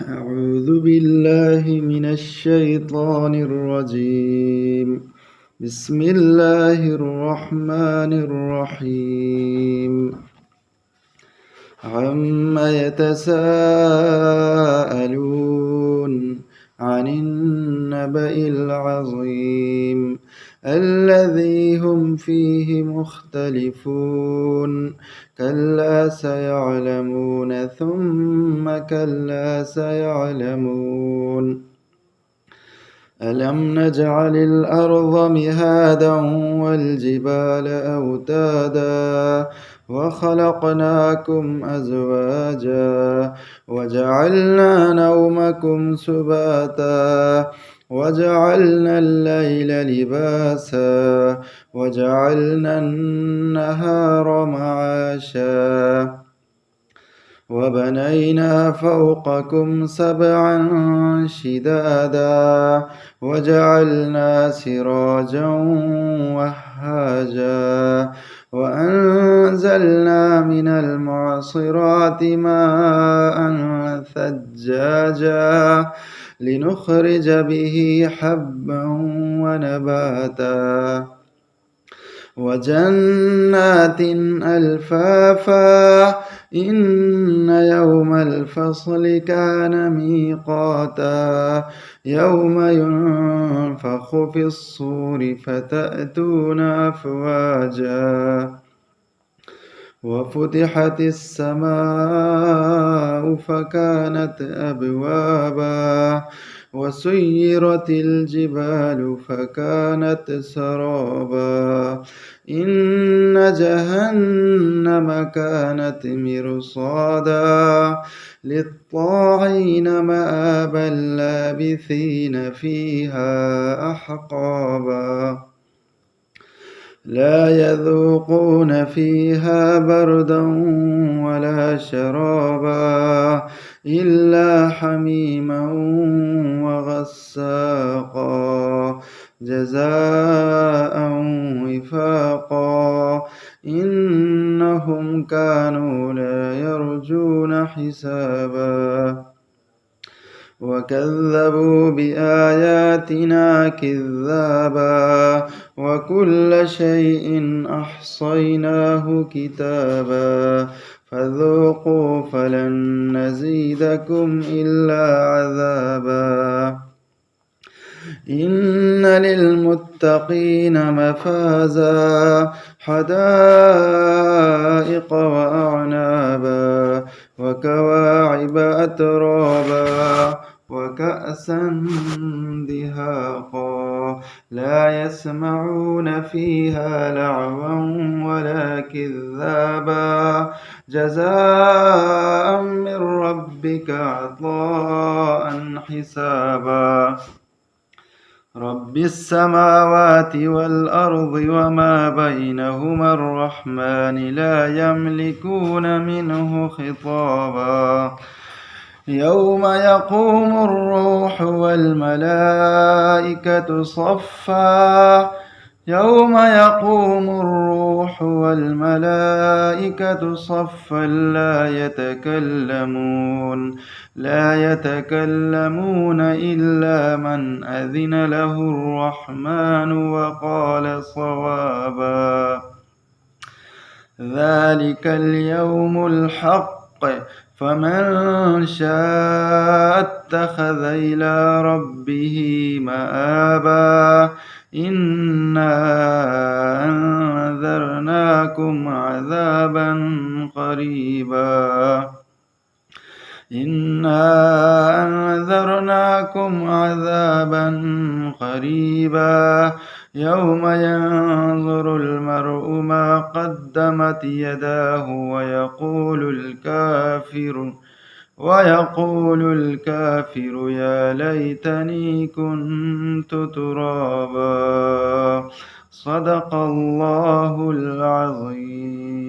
أعوذ بالله من الشيطان الرجيم. بسم الله الرحمن الرحيم. عم يتساءلون عن النبأ العظيم الذي هم فيه مختلفون كلا سيعلمون ثم كلا سيعلمون ألم نجعل الأرض مهادا والجبال أوتادا وخلقناكم أزواجا وجعلنا نومكم سباتا وجعلنا الليل لباسا وجعلنا النهار معاشا وبنينا فوقكم سبعا شدادا وجعلنا سراجا وهاجا وأنزلنا من المعصرات ماء ثجاجا لنخرج به حبا ونباتا وجنات ألفافا إن يوم الفصل كان ميقاتا يوم ينفخ في الصور فتأتون أفواجا وفتحت السماء فكانت أبوابا وسيرت الجبال فكانت سرابا إن جهنم كانت مرصادا للطاغين مآبا لابثين فيها أحقابا لا يذوقون فيها بردا ولا شرابا إلا حميما وغساقا جزاء وفاقا إنهم كانوا لا يرجون حسابا وكذبوا بآياتنا كذابا وكل شيء أحصيناه كتابا فذوقوا فلن نزيدكم إلا عذابا إن للمتقين مفازا حدائق وأعنابا وكواعب أترابا وكأسا دهاقا لا يسمعون فيها لغوا ولا كذابا جزاء من ربك عطاء حسابا رب السماوات والأرض وما بينهما الرحمن لا يملكون منه خطابا يوم يقوم الروح والملائكة صفا لا يتكلمون إلا من أذن له الرحمن وقال صوابا ذلك اليوم الحق فمن شاء اتخذ إلى ربه مآبا إنا أنذرناكم عذابا قريبا يوم ينظر المرء ما قدمت يداه ويقول الكافر يا ليتني كنت ترابا صدق الله العظيم.